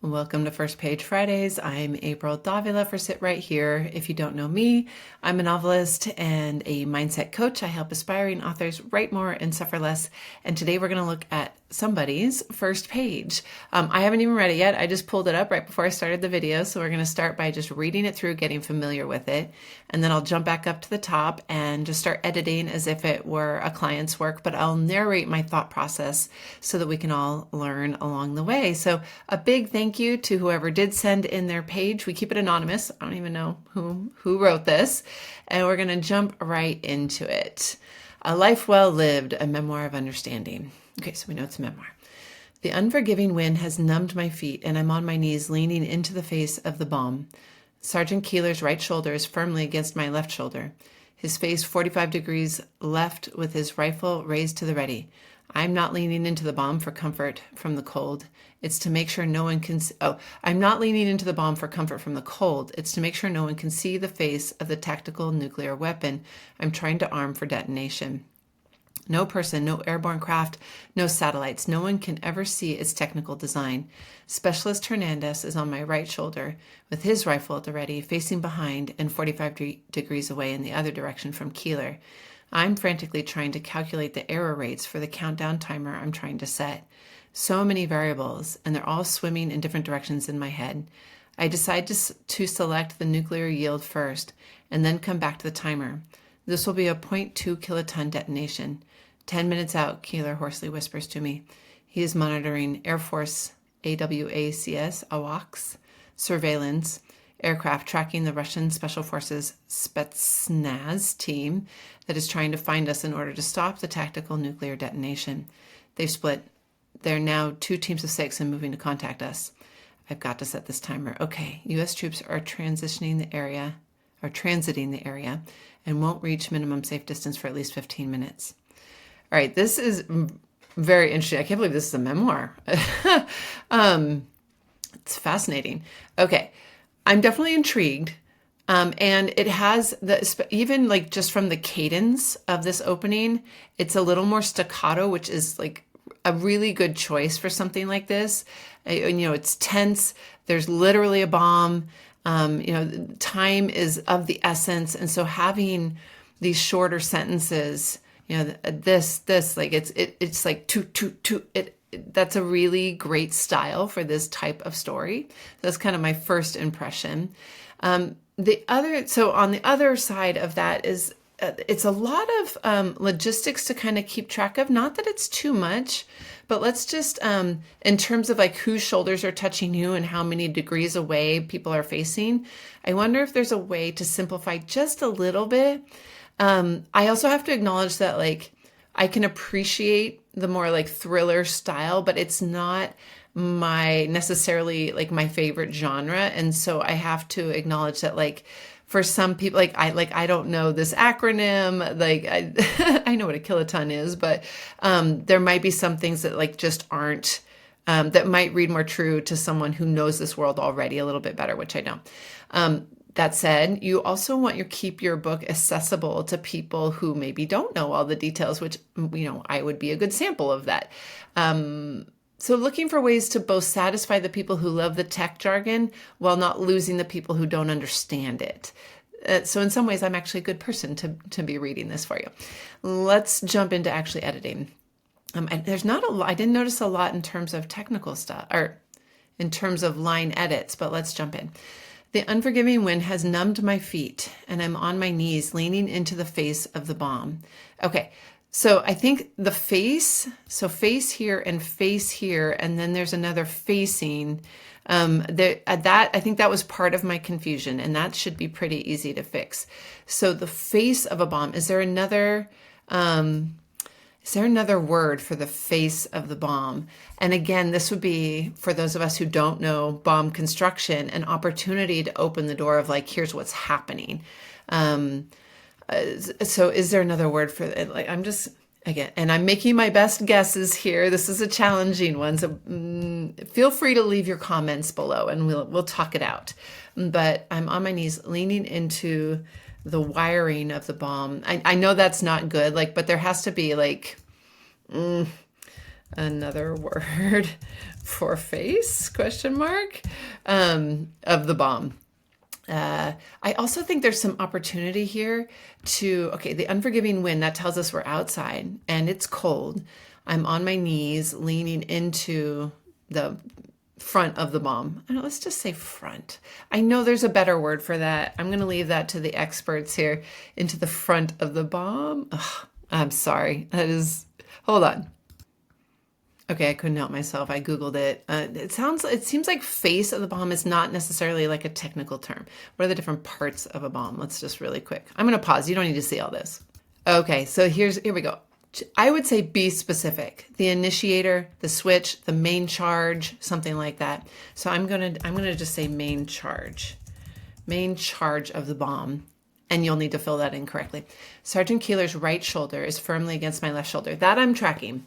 Welcome to First Page Fridays. I'm April Davila for Sit Right Here. If you don't know me, I'm a novelist and a mindset coach. I help aspiring authors write more and suffer less. And today we're going to look at somebody's first page. I haven't even read it yet. I just pulled it up right before I started the video. So we're going to start by just reading it through, getting familiar with it. And then I'll jump back up to the top and just start editing as if it were a client's work, but I'll narrate my thought process so that we can all learn along the way. So a big thank you to whoever did send in their page. We keep it anonymous. I don't even know who wrote this. And we're going to jump right into it. A Life Well Lived, a memoir of understanding. Okay, so we know it's a memoir. The unforgiving wind has numbed my feet, and I'm on my knees leaning into the face of the bomb. Sergeant Keeler's right shoulder is firmly against my left shoulder, his face 45 degrees left with his rifle raised to the ready. I'm not leaning into the bomb for comfort from the cold. It's to make sure no one can I'm not leaning into the bomb for comfort from the cold. It's to make sure no one can see the face of the tactical nuclear weapon I'm trying to arm for detonation. No person, no airborne craft, no satellites. No one can ever see its technical design. Specialist Hernandez is on my right shoulder with his rifle at the ready, facing behind and 45 degrees away in the other direction from Keeler. I'm frantically trying to calculate the error rates for the countdown timer I'm trying to set. So many variables, and they're all swimming in different directions in my head. I decide to select the nuclear yield first, and then come back to the timer. This will be a 0.2 kiloton detonation. 10 minutes out, Keeler hoarsely whispers to me. He is monitoring Air Force AWACS surveillance aircraft tracking the Russian Special Forces Spetsnaz team that is trying to find us in order to stop the tactical nuclear detonation. They've split. They're now 2 teams of 6 and moving to contact us. I've got to set this timer. Okay, U.S. troops are transiting the area and won't reach minimum safe distance for at least 15 minutes. All right, this is very interesting. I can't believe this is a memoir. It's fascinating. Okay, I'm definitely intrigued. And it has even like just from the cadence of this opening, it's a little more staccato, which is like a really good choice for something like this. It's tense. There's literally a bomb. Time is of the essence. And so having these shorter sentences, this, like it's like that's a really great style for this type of story. That's kind of my first impression. So on the other side of that is it's a lot of logistics to kind of keep track of. Not that it's too much, but let's just, in terms of like whose shoulders are touching who and how many degrees away people are facing, I wonder if there's a way to simplify just a little bit. I also have to acknowledge that like I can appreciate the more like thriller style, but it's not necessarily like my favorite genre. And so I have to acknowledge that like for some people, I don't know this acronym, like I know what a kiloton is, but there might be some things that like just aren't, that might read more true to someone who knows this world already a little bit better, which I don't. That said, you also want to keep your book accessible to people who maybe don't know all the details, which, I would be a good sample of that. So looking for ways to both satisfy the people who love the tech jargon while not losing the people who don't understand it. So in some ways, I'm actually a good person to be reading this for you. Let's jump into actually editing. There's not a lot, I didn't notice a lot in terms of technical stuff or in terms of line edits, but let's jump in. The unforgiving wind has numbed my feet, and I'm on my knees leaning into the face of the bomb. Okay, so I think the face, so face here, and then there's another facing. I think that was part of my confusion, and that should be pretty easy to fix. So the face of a bomb, is there another word for the face of the bomb? And again, this would be, for those of us who don't know bomb construction, an opportunity to open the door of like, here's what's happening. So is there another word for it? Like, and I'm making my best guesses here. This is a challenging one. So feel free to leave your comments below and we'll talk it out. But I'm on my knees leaning into the wiring of the bomb. I know that's not good, but there has to be another word for face, question mark, of the bomb. I also think there's some opportunity here to, okay, the unforgiving wind, that tells us we're outside and it's cold. I'm on my knees leaning into the front of the bomb. Let's just say front. I know there's a better word for that. I'm going to leave that to the experts here. Into the front of the bomb. Ugh, I'm sorry. That is, hold on. Okay, I couldn't help myself. I Googled it. It seems like face of the bomb is not necessarily like a technical term. What are the different parts of a bomb? Let's just really quick. I'm going to pause. You don't need to see all this. Okay, so here we go. I would say be specific. The initiator, the switch, the main charge, something like that. So I'm gonna just say main charge of the bomb, and you'll need to fill that in correctly. Sergeant Keeler's right shoulder is firmly against my left shoulder. That I'm tracking.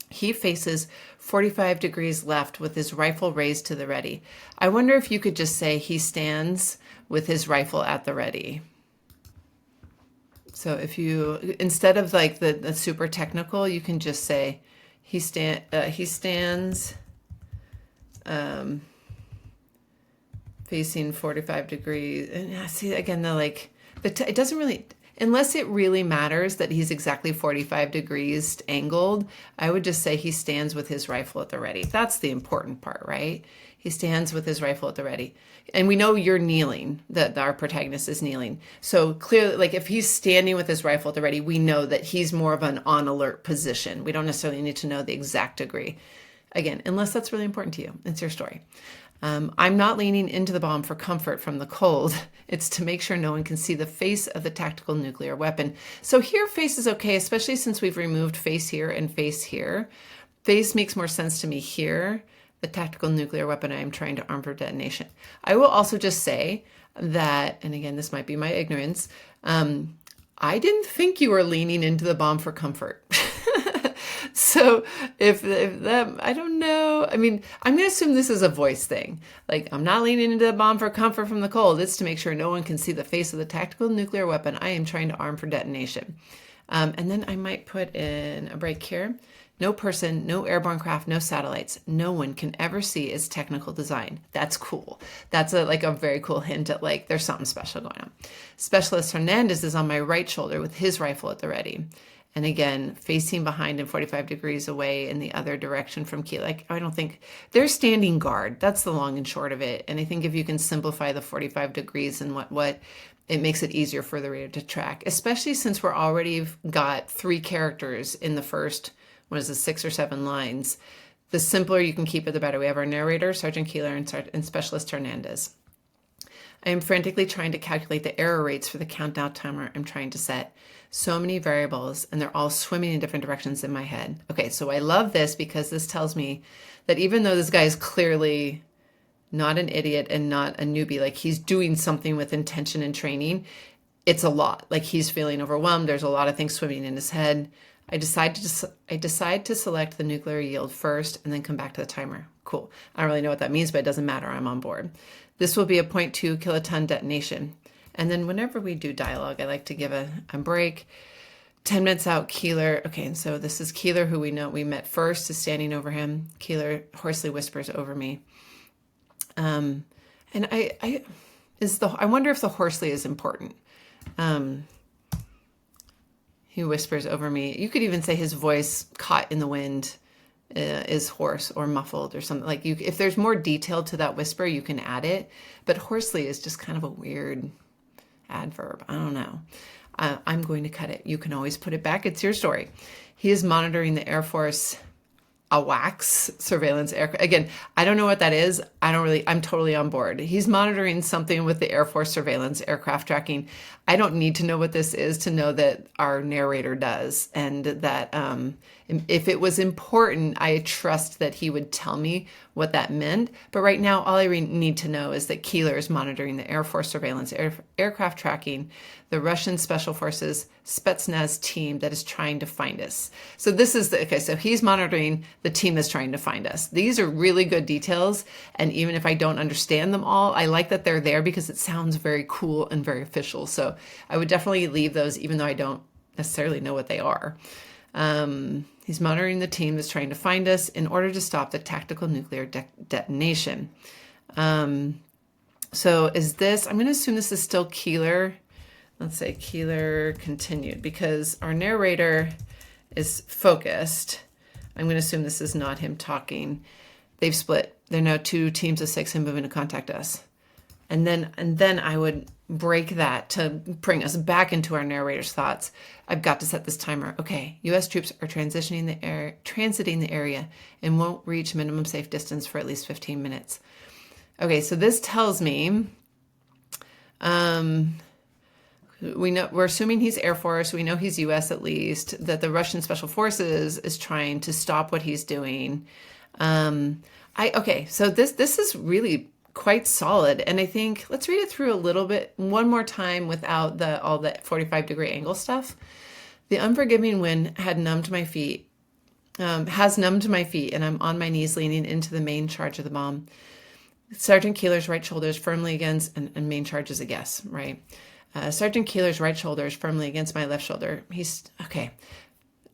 He faces 45 degrees left with his rifle raised to the ready. I wonder if you could just say he stands with his rifle at the ready. So if you, instead of like the super technical, you can just say he stands facing 45 degrees. And see, again, it doesn't really, unless it really matters that he's exactly 45 degrees angled, I would just say he stands with his rifle at the ready. That's the important part, right? He stands with his rifle at the ready. And we know you're kneeling, that our protagonist is kneeling. So clearly, like if he's standing with his rifle at the ready, we know that he's more of an on alert position. We don't necessarily need to know the exact degree. Again, unless that's really important to you. It's your story. I'm not leaning into the bomb for comfort from the cold. It's to make sure no one can see the face of the tactical nuclear weapon. So here face is okay, especially since we've removed face here and face here. Face makes more sense to me here. The tactical nuclear weapon I am trying to arm for detonation. I will also just say that, and again, this might be my ignorance, I didn't think you were leaning into the bomb for comfort. So if that, I don't know. I mean, I'm going to assume this is a voice thing. Like, I'm not leaning into the bomb for comfort from the cold. It's to make sure no one can see the face of the tactical nuclear weapon I am trying to arm for detonation. And then I might put in a break here. No person, no airborne craft, no satellites. No one can ever see its technical design. That's cool. That's a very cool hint at like there's something special going on. Specialist Hernandez is on my right shoulder with his rifle at the ready. And again, facing behind and 45 degrees away in the other direction from Key. Like, I don't think they're standing guard. That's the long and short of it. And I think if you can simplify the 45 degrees and what it makes it easier for the reader to track, especially since we're already got 3 characters in the first, 6 or 7 lines. The simpler you can keep it, the better. We have our narrator, Sergeant Keeler, and Specialist Hernandez. I am frantically trying to calculate the error rates for the countdown timer I'm trying to set. So many variables, and they're all swimming in different directions in my head. Okay, so I love this because this tells me that even though this guy is clearly not an idiot and not a newbie, like he's doing something with intention and training, it's a lot. Like he's feeling overwhelmed. There's a lot of things swimming in his head. I decide to select the nuclear yield first and then come back to the timer. Cool. I don't really know what that means, but it doesn't matter. I'm on board. This will be a 0.2 kiloton detonation. And then whenever we do dialogue, I like to give a break. 10 minutes out, Keeler. Okay, and so this is Keeler, who we know we met first, is standing over him. Keeler hoarsely whispers over me. And I wonder if the hoarsely is important. He whispers over me. You could even say his voice caught in the wind is hoarse or muffled or something. Like if there's more detail to that whisper, you can add it. But hoarsely is just kind of a weird adverb. I don't know. I'm going to cut it. You can always put it back. It's your story. He is monitoring the Air Force AWACS surveillance aircraft. Again, I don't know what that is. I'm totally on board. He's monitoring something with the Air Force surveillance aircraft tracking. I don't need to know what this is to know that our narrator does. And that if it was important, I trust that he would tell me what that meant. But right now, all I need to know is that Keeler is monitoring the Air Force surveillance aircraft tracking the Russian Special Forces Spetsnaz team that is trying to find us. So this is so he's monitoring the team that's trying to find us. These are really good details. And even if I don't understand them all, I like that they're there because it sounds very cool and very official. So I would definitely leave those, even though I don't necessarily know what they are. He's monitoring the team that's trying to find us in order to stop the tactical nuclear detonation. So is this, I'm going to assume this is still Keeler. Let's say Keeler continued, because our narrator is focused. I'm going to assume this is not him talking. They've split. They're now 2 teams of 6 and moving to contact us. And then I would break that to bring us back into our narrator's thoughts. I've got to set this timer. Okay, U.S. troops are transiting the area and won't reach minimum safe distance for at least 15 minutes. Okay, so this tells me, we're assuming he's Air Force. We know he's U.S. at least. That the Russian Special Forces is trying to stop what he's doing. Okay, so this is really quite solid, and I think let's read it through a little bit one more time without all the 45-degree angle stuff. The unforgiving wind has numbed my feet, and I'm on my knees leaning into the main charge of the bomb. Sergeant Keeler's right shoulder is firmly against, and main charge is a guess, right? Sergeant Keeler's right shoulder is firmly against my left shoulder. Okay,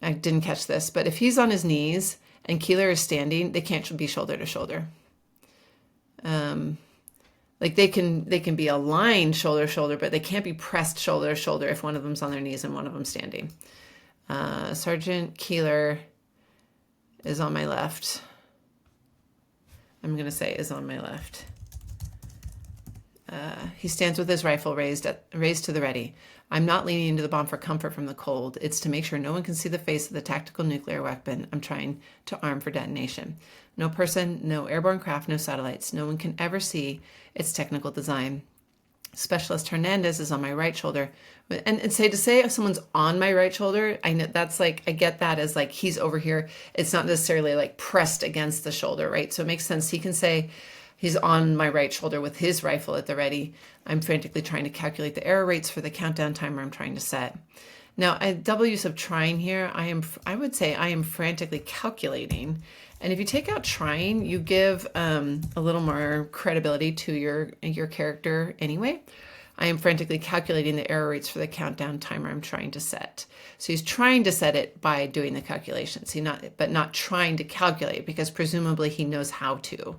I didn't catch this, but if he's on his knees and Keeler is standing, they can't be shoulder to shoulder. Like they can be aligned shoulder to shoulder, but they can't be pressed shoulder to shoulder if one of them's on their knees and one of them's standing. Sergeant Keeler is on my left. I'm going to say is on my left. He stands with his rifle raised to the ready. I'm not leaning into the bomb for comfort from the cold. It's to make sure no one can see the face of the tactical nuclear weapon I'm trying to arm for detonation. No person, no airborne craft, no satellites. No one can ever see its technical design. Specialist Hernandez is on my right shoulder. And say if someone's on my right shoulder, I know that's like, I get that as like he's over here. It's not necessarily like pressed against the shoulder, right? So it makes sense. He can say he's on my right shoulder with his rifle at the ready. I'm frantically trying to calculate the error rates for the countdown timer I'm trying to set. Now, a double use of trying here, I would say I am frantically calculating. And if you take out trying, you give a little more credibility to your character anyway. I am frantically calculating the error rates for the countdown timer I'm trying to set. So he's trying to set it by doing the calculations, but not trying to calculate, because presumably he knows how to.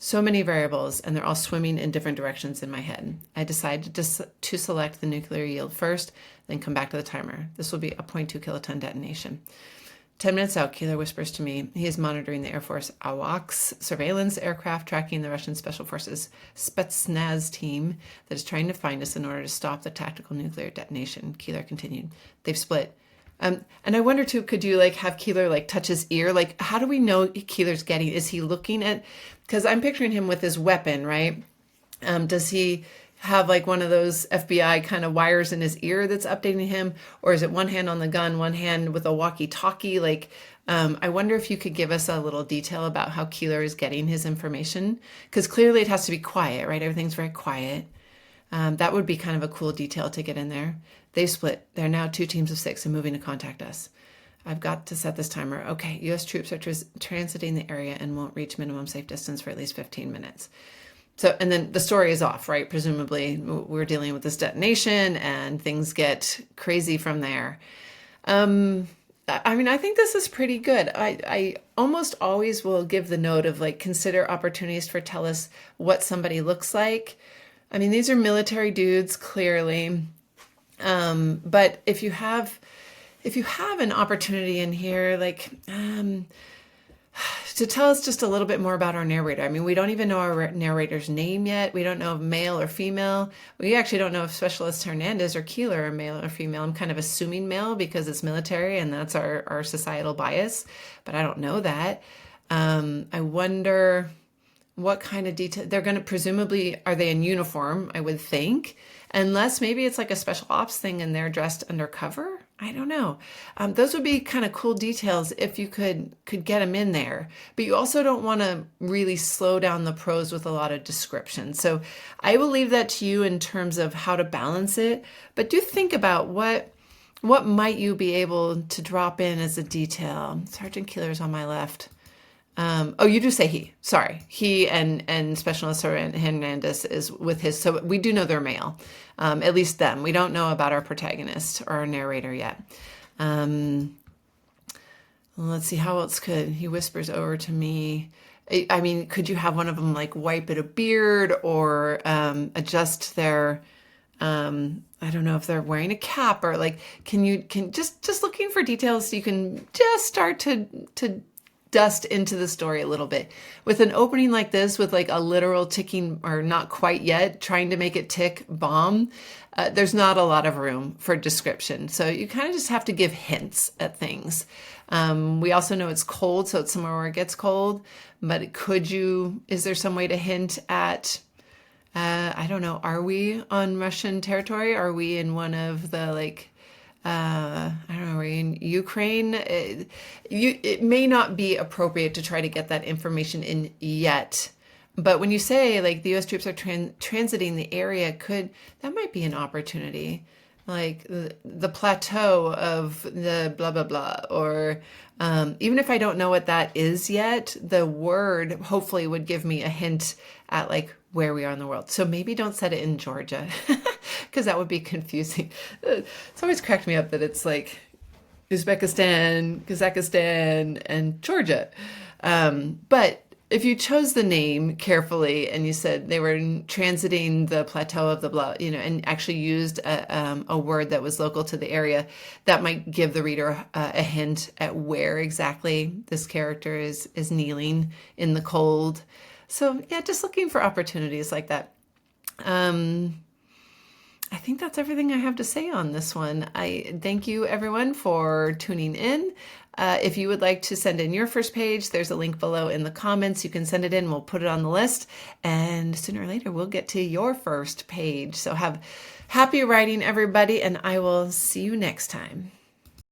So many variables, and they're all swimming in different directions in my head. I decided to select the nuclear yield first, then come back to the timer. This will be a 0.2 kiloton detonation. 10 minutes out, Keeler whispers to me. He is monitoring the Air Force AWACS surveillance aircraft tracking the Russian Special Forces Spetsnaz team that is trying to find us in order to stop the tactical nuclear detonation. Keeler continued. They've split. And I wonder too, could you like have Keeler like touch his ear? Like, how do we know Keeler's getting? Is he looking at? Because I'm picturing him with his weapon, right? Does he have like one of those FBI kind of wires in his ear that's updating him, or is it one hand on the gun, one hand with a walkie-talkie? Like, I wonder if you could give us a little detail about how Keeler is getting his information, because clearly it has to be quiet, right? Everything's very quiet. That would be kind of a cool detail to get in there. They've split. They're now 2 teams of 6 and moving to contact us. I've got to set this timer. Okay, U.S. troops are transiting the area and won't reach minimum safe distance for at least 15 minutes. So, and then the story is off, right? Presumably we're dealing with this detonation and things get crazy from there. I mean, I think this is pretty good. I almost always will give the note of like, consider opportunities for tell us what somebody looks like. I mean, these are military dudes, clearly. But if you have an opportunity in here, like, to tell us just a little bit more about our narrator. I mean, we don't even know our narrator's name yet. We don't know if male or female. We actually don't know if Specialist Hernandez or Keeler are male or female. I'm kind of assuming male because it's military and that's our societal bias, but I don't know that. I wonder what kind of detail they're going to, presumably, are they in uniform? I would think, unless maybe it's like a special ops thing and they're dressed undercover. I don't know. Those would be kind of cool details if you could get them in there, but you also don't want to really slow down the prose with a lot of description. So I will leave that to you in terms of how to balance it, but do think about what might you be able to drop in as a detail. Sergeant Keeler's on my left. Oh, you do say he. Sorry. He and Specialist Hernandez is with his. So we do know they're male, at least them. We don't know about our protagonist or our narrator yet. let's see, how else could he whispers over to me? I mean, could you have one of them like wipe at a beard or adjust their I don't know if they're wearing a cap or like can just looking for details so you can just start to dust into the story a little bit. With an opening like this, with like a literal ticking, or not quite yet, trying to make it tick bomb, there's not a lot of room for description. So you kind of just have to give hints at things. We also know it's cold, so it's somewhere where it gets cold. But is there some way to hint at, I don't know, are we on Russian territory? Are we in one of the like, I don't know, are we in Ukraine? It may not be appropriate to try to get that information in yet. But when you say like the U.S. troops are transiting the area, that might be an opportunity, like the plateau of the blah blah blah, or even if I don't know what that is yet, the word hopefully would give me a hint at like where we are in the world. So maybe don't set it in Georgia, because that would be confusing. It's always cracked me up that it's like Uzbekistan, Kazakhstan, and Georgia. But if you chose the name carefully and you said they were transiting the plateau of the blah, and actually used a word that was local to the area, that might give the reader a hint at where exactly this character is kneeling in the cold. So yeah, just looking for opportunities like that. I think that's everything I have to say on this one. I thank you everyone for tuning in. If you would like to send in your first page, there's a link below in the comments. You can send it in. We'll put it on the list. And sooner or later, we'll get to your first page. So have happy writing, everybody, and I will see you next time.